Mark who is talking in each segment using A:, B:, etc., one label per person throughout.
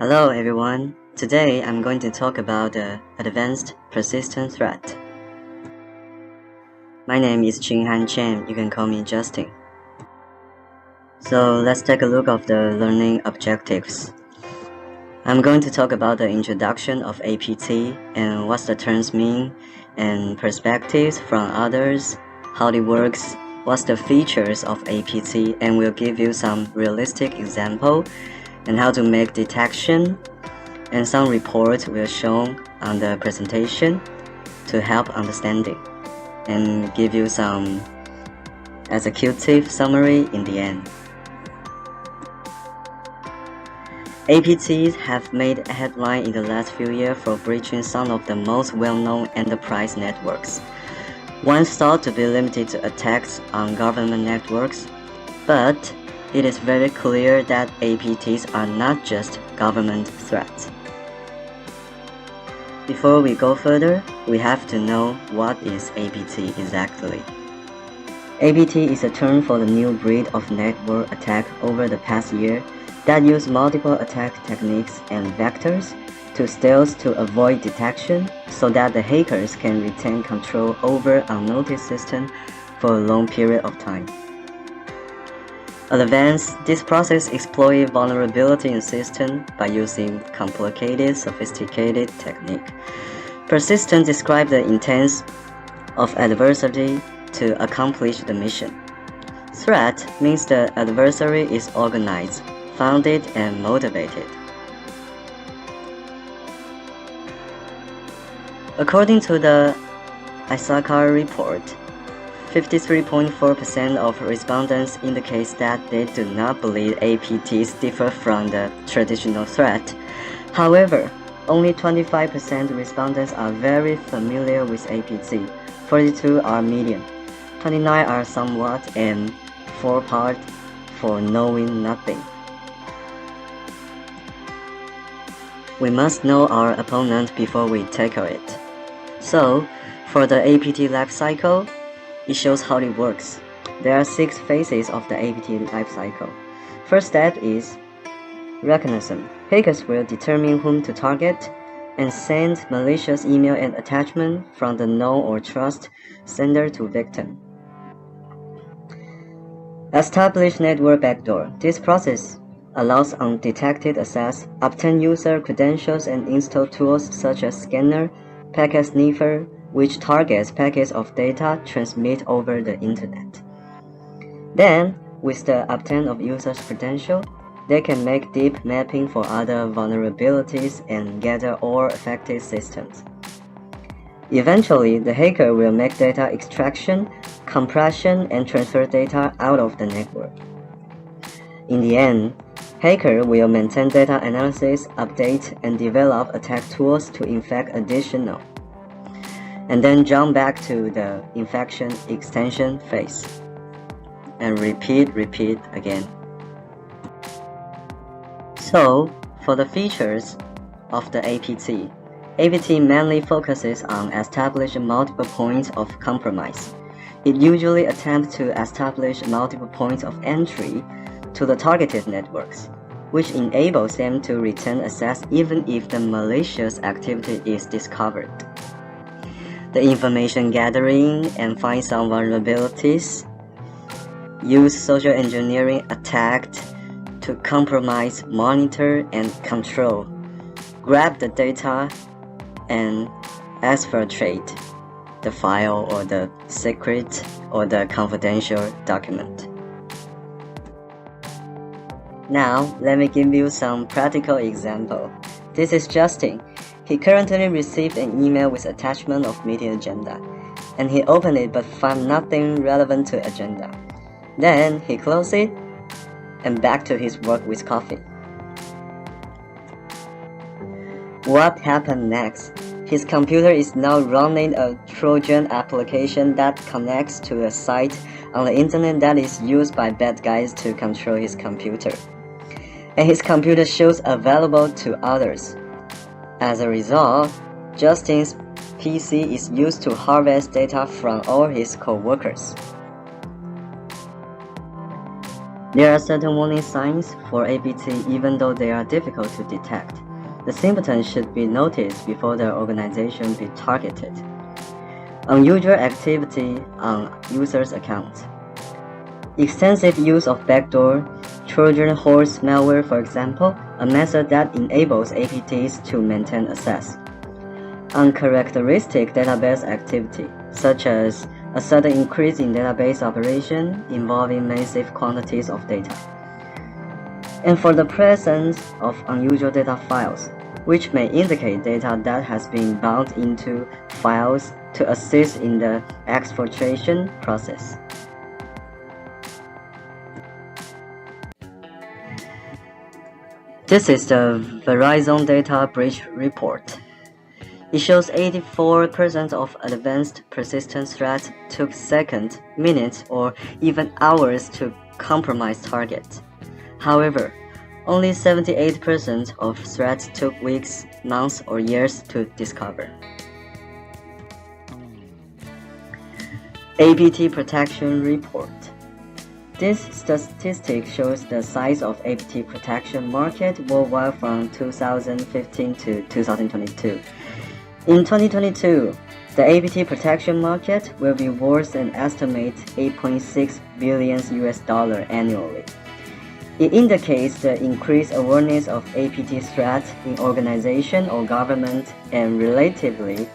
A: Hello everyone. Today I'm going to talk about the advanced persistent threat. My name is Qinghan Chen. You can call me Justin. So let's take a look at the learning objectives. I'm going to talk about the introduction of APT and what the terms mean and perspectives from others, how it works, what's the features of APT, and we'll give you some realistic example and how to make detection, and some reports will show on the presentation to help understanding and give you some executive summary in the end. APTs have made a headline in the last few years for breaching some of the most well-known enterprise networks. Once thought to be limited to attacks on government networks, but it is very clear that APTs are not just government threats. Before we go further, we have to know what is APT exactly. APT is a term for the new breed of network attack over the past year that use multiple attack techniques and vectors to stealth to avoid detection so that the hackers can retain control over unnoticed system for a long period of time. Advanced, this process exploits vulnerability in system by using complicated, sophisticated technique. Persistent describes the intent of adversary to accomplish the mission. Threat means the adversary is organized, founded, and motivated. According to the Issachar report, 53.4% of respondents indicate that they do not believe APTs differ from the traditional threat. However, only 25% respondents are very familiar with APT, 42 are medium, 29 are somewhat, and 4 part for knowing nothing. We must know our opponent before we tackle it. So, for the APT life cycle, it shows how it works. There are 6 phases of the APT life cycle. First step is recognition. Hackers will determine whom to target and send malicious email and attachment from the known or trust sender to victim. Establish network backdoor. This process allows undetected access, obtain user credentials, and install tools such as scanner, packet sniffer, which targets packets of data transmitted over the internet. Then, with the obtain of users' credential, they can make deep mapping for other vulnerabilities and gather all affected systems. Eventually, the hacker will make data extraction, compression, and transfer data out of the network. In the end, hacker will maintain data analysis, update, and develop attack tools to infect additional, and then jump back to the infection extension phase, and repeat again. So, for the features of the APT, APT mainly focuses on establishing multiple points of compromise. It usually attempts to establish multiple points of entry to the targeted networks, which enables them to retain access even if the malicious activity is discovered. The information gathering and find some vulnerabilities, use social engineering attacks to compromise, monitor, and control, grab the data, and exfiltrate the file or the secret or the confidential document. Now, let me give you some practical example. This is Justin. He currently received an email with attachment of meeting agenda, and he opened it but found nothing relevant to agenda. Then he closed it and back to his work with coffee. What happened next? His computer is now running a Trojan application that connects to a site on the internet that is used by bad guys to control his computer. And his computer shows available to others. As a result, Justin's PC is used to harvest data from all his co-workers. There are certain warning signs for APT even though they are difficult to detect. The symptoms should be noticed before the organization be targeted. Unusual activity on users' accounts. Extensive use of backdoor, Trojan horse malware, for example, a method that enables APTs to maintain access. Uncharacteristic database activity, such as a sudden increase in database operation involving massive quantities of data. And for the presence of unusual data files, which may indicate data that has been bound into files to assist in the exfiltration process. This is the Verizon Data Breach Report. It shows 84% of advanced persistent threats took seconds, minutes, or even hours to compromise targets. However, only 78% of threats took weeks, months, or years to discover. APT Protection Report. This statistic shows the size of APT protection market worldwide from 2015 to 2022. In 2022, the APT protection market will be worth an estimated $8.6 billion annually. It indicates the increased awareness of APT threats in organization or government, and relatively,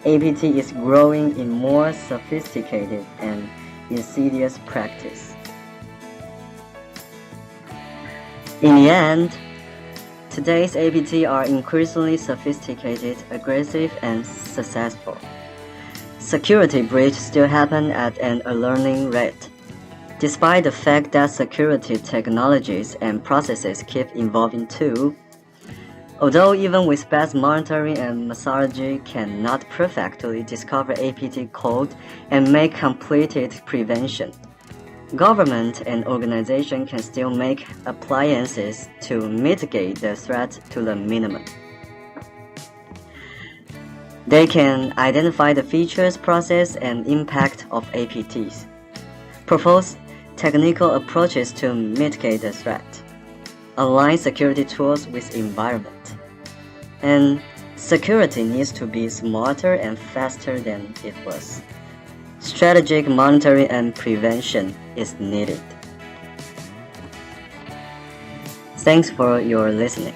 A: APT is growing in more sophisticated and insidious practice. In the end, today's APT are increasingly sophisticated, aggressive, and successful. Security breaches still happen at an alarming rate, despite the fact that security technologies and processes keep evolving too. Although even with best monitoring and methodology cannot perfectly discover APT code and make completed prevention, government and organizations can still make appliances to mitigate the threat to the minimum. They can identify the features, process, and impact of APTs, propose technical approaches to mitigate the threat, align security tools with environment, and security needs to be smarter and faster than it was. Strategic monitoring and prevention is needed. Thanks for your listening.